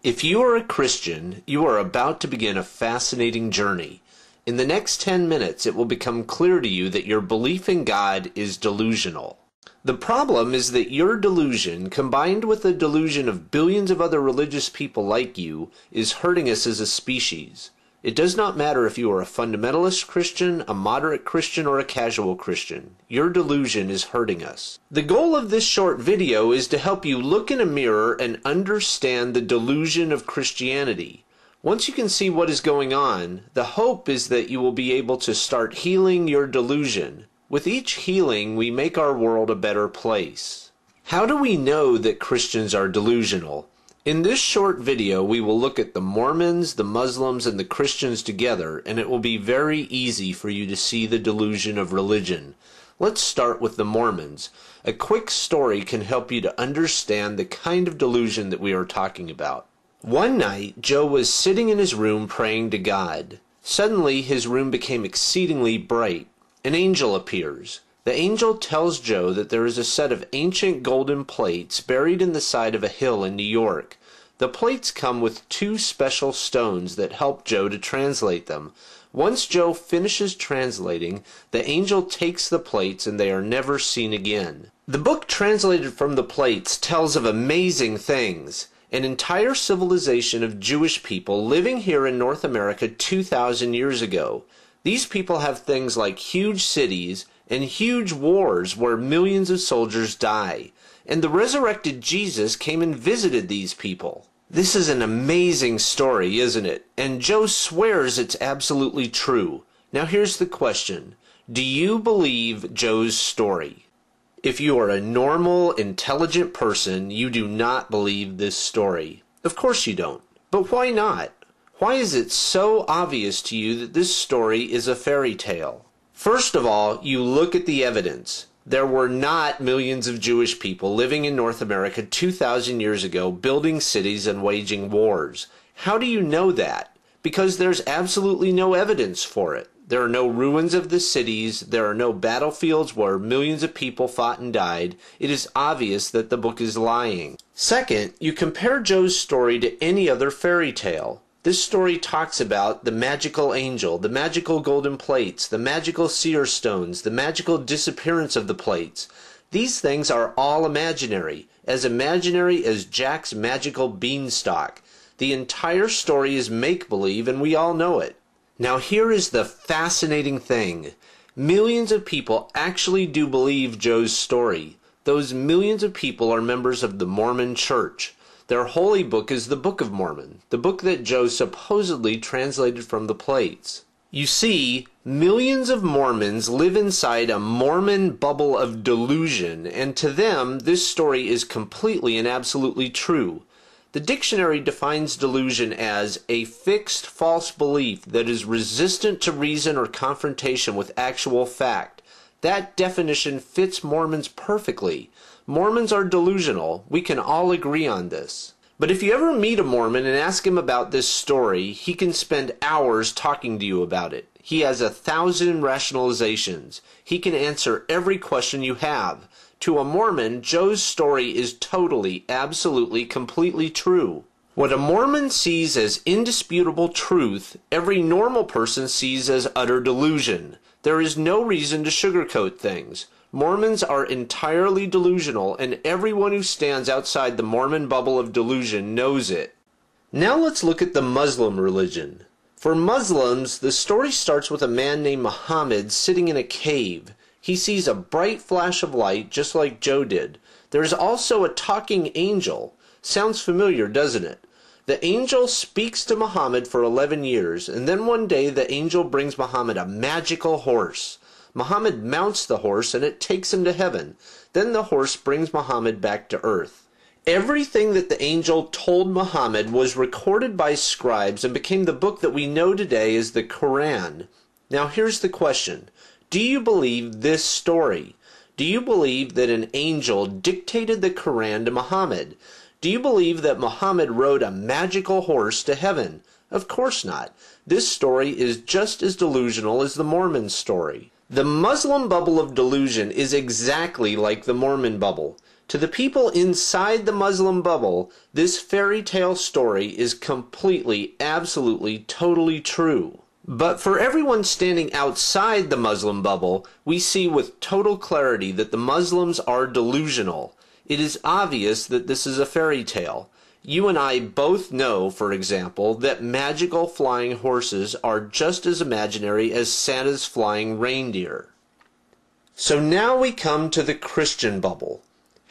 If you are a Christian, you are about to begin a fascinating journey. In the next 10 minutes, it will become clear to you that your belief in God is delusional. The problem is that your delusion, combined with the delusion of billions of other religious people like you, is hurting us as a species. It does not matter if you are a fundamentalist Christian, a moderate Christian, or a casual Christian. Your delusion is hurting us. The goal of this short video is to help you look in a mirror and understand the delusion of Christianity. Once you can see what is going on, the hope is that you will be able to start healing your delusion. With each healing, we make our world a better place. How do we know that Christians are delusional? In this short video, we will look at the Mormons, the Muslims, and the Christians together, and it will be very easy for you to see the delusion of religion. Let's start with the Mormons. A quick story can help you to understand the kind of delusion that we are talking about. One night, Joe was sitting in his room praying to God. Suddenly, his room became exceedingly bright. An angel appears. The angel tells Joe that there is a set of ancient golden plates buried in the side of a hill in New York. The plates come with two special stones that help Joe to translate them. Once Joe finishes translating, the angel takes the plates and they are never seen again. The book translated from the plates tells of amazing things. An entire civilization of Jewish people living here in North America 2,000 years ago. These people have things like huge cities and huge wars where millions of soldiers die. And the resurrected Jesus came and visited these people. This is an amazing story, isn't it? And Joe swears it's absolutely true. Now here's the question. Do you believe Joe's story? If you are a normal, intelligent person, you do not believe this story. Of course you don't. But why not? Why is it so obvious to you that this story is a fairy tale? First of all, you look at the evidence. There were not millions of Jewish people living in North America 2,000 years ago building cities and waging wars. How do you know that? Because there's absolutely no evidence for it. There are no ruins of the cities. There are no battlefields where millions of people fought and died. It is obvious that the book is lying. Second, you compare Joe's story to any other fairy tale. This story talks about the magical angel, the magical golden plates, the magical seer stones, the magical disappearance of the plates. These things are all imaginary as Jack's magical beanstalk. The entire story is make-believe and we all know it. Now here is the fascinating thing. Millions of people actually do believe Joe's story. Those millions of people are members of the Mormon Church. Their holy book is the Book of Mormon, the book that Joe supposedly translated from the plates. You see, millions of Mormons live inside a Mormon bubble of delusion, and to them, this story is completely and absolutely true. The dictionary defines delusion as a fixed false belief that is resistant to reason or confrontation with actual fact. That definition fits Mormons perfectly. Mormons are delusional. We can all agree on this. But if you ever meet a Mormon and ask him about this story, he can spend hours talking to you about it. He has 1,000 rationalizations. He can answer every question you have. To a Mormon, Joe's story is totally, absolutely, completely true. What a Mormon sees as indisputable truth, every normal person sees as utter delusion. There is no reason to sugarcoat things. Mormons are entirely delusional, and everyone who stands outside the Mormon bubble of delusion knows it. Now let's look at the Muslim religion. For Muslims, the story starts with a man named Muhammad sitting in a cave. He sees a bright flash of light, just like Joe did. There's also a talking angel. Sounds familiar, doesn't it? The angel speaks to Muhammad for 11 years, and then one day the angel brings Muhammad a magical horse. Muhammad mounts the horse and it takes him to heaven. Then the horse brings Muhammad back to earth. Everything that the angel told Muhammad was recorded by scribes and became the book that we know today as the Quran. Now here's the question. Do you believe this story? Do you believe that an angel dictated the Quran to Muhammad? Do you believe that Muhammad rode a magical horse to heaven? Of course not. This story is just as delusional as the Mormon story. The Muslim bubble of delusion is exactly like the Mormon bubble. To the people inside the Muslim bubble, this fairy tale story is completely, absolutely, totally true. But for everyone standing outside the Muslim bubble, we see with total clarity that the Muslims are delusional. It is obvious that this is a fairy tale. You and I both know, for example, that magical flying horses are just as imaginary as Santa's flying reindeer. So now we come to the Christian bubble.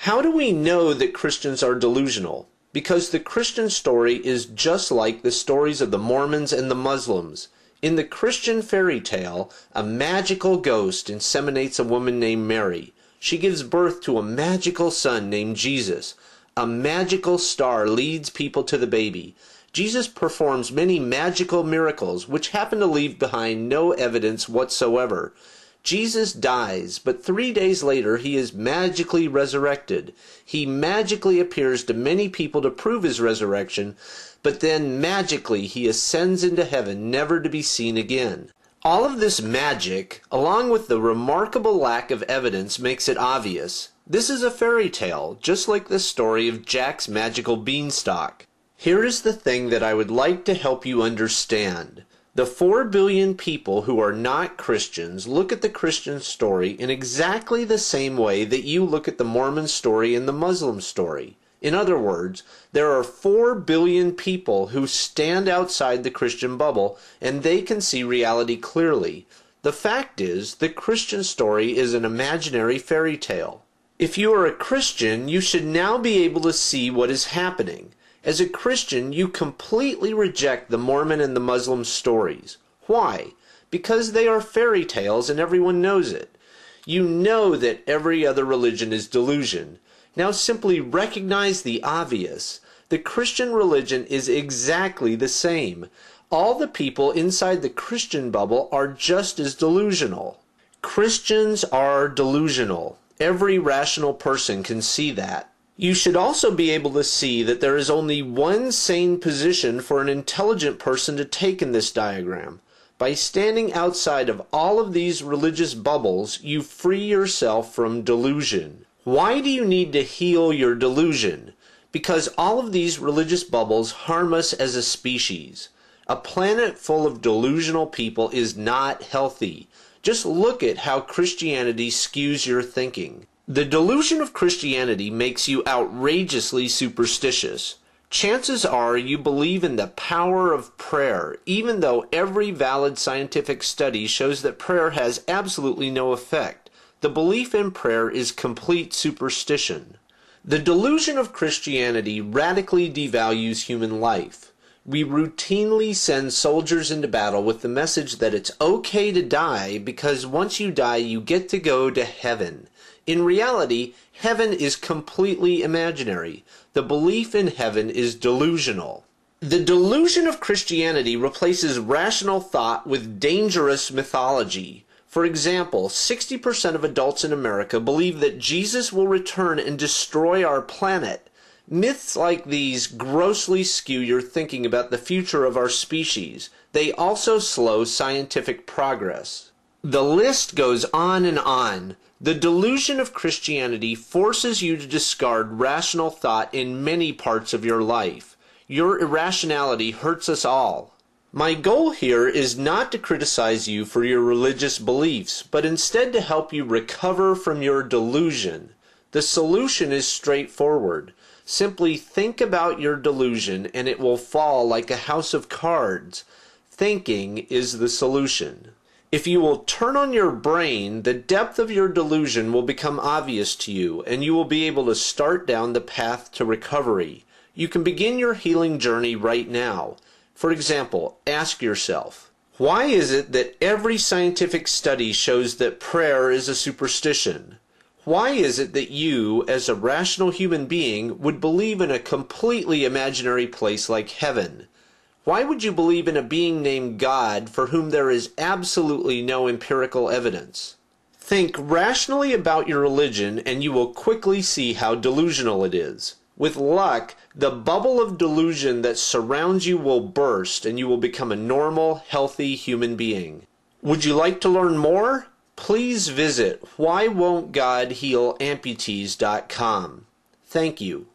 How do we know that Christians are delusional? Because the Christian story is just like the stories of the Mormons and the Muslims. In the Christian fairy tale, a magical ghost inseminates a woman named Mary. She gives birth to a magical son named Jesus. A magical star leads people to the baby. Jesus performs many magical miracles which happen to leave behind no evidence whatsoever. Jesus dies, but 3 days later he is magically resurrected. He magically appears to many people to prove his resurrection, but then magically he ascends into heaven, never to be seen again. All of this magic, along with the remarkable lack of evidence, makes it obvious. This is a fairy tale, just like the story of Jack's magical beanstalk. Here is the thing that I would like to help you understand. The 4 billion people who are not Christians look at the Christian story in exactly the same way that you look at the Mormon story and the Muslim story. In other words, there are 4 billion people who stand outside the Christian bubble, and they can see reality clearly. The fact is, the Christian story is an imaginary fairy tale. If you are a Christian, you should now be able to see what is happening. As a Christian, you completely reject the Mormon and the Muslim stories. Why? Because they are fairy tales and everyone knows it. You know that every other religion is delusion. Now simply recognize the obvious. The Christian religion is exactly the same. All the people inside the Christian bubble are just as delusional. Christians are delusional. Every rational person can see that. You should also be able to see that there is only one sane position for an intelligent person to take in this diagram. By standing outside of all of these religious bubbles, you free yourself from delusion. Why do you need to heal your delusion? Because all of these religious bubbles harm us as a species. A planet full of delusional people is not healthy. Just look at how Christianity skews your thinking. The delusion of Christianity makes you outrageously superstitious. Chances are you believe in the power of prayer, even though every valid scientific study shows that prayer has absolutely no effect. The belief in prayer is complete superstition. The delusion of Christianity radically devalues human life. We routinely send soldiers into battle with the message that it's okay to die because once you die you get to go to heaven. In reality, heaven is completely imaginary. The belief in heaven is delusional. The delusion of Christianity replaces rational thought with dangerous mythology. For example, 60% of adults in America believe that Jesus will return and destroy our planet. Myths like these grossly skew your thinking about the future of our species. They also slow scientific progress. The list goes on and on. The delusion of Christianity forces you to discard rational thought in many parts of your life. Your irrationality hurts us all. My goal here is not to criticize you for your religious beliefs, but instead to help you recover from your delusion. The solution is straightforward. Simply think about your delusion and it will fall like a house of cards. Thinking is the solution. If you will turn on your brain, the depth of your delusion will become obvious to you, and you will be able to start down the path to recovery. You can begin your healing journey right now. For example, ask yourself, why is it that every scientific study shows that prayer is a superstition? Why is it that you, as a rational human being, would believe in a completely imaginary place like heaven? Why would you believe in a being named God for whom there is absolutely no empirical evidence? Think rationally about your religion and you will quickly see how delusional it is. With luck, the bubble of delusion that surrounds you will burst and you will become a normal, healthy human being. Would you like to learn more? Please visit whywon'tgodhealamputees.com. Thank you.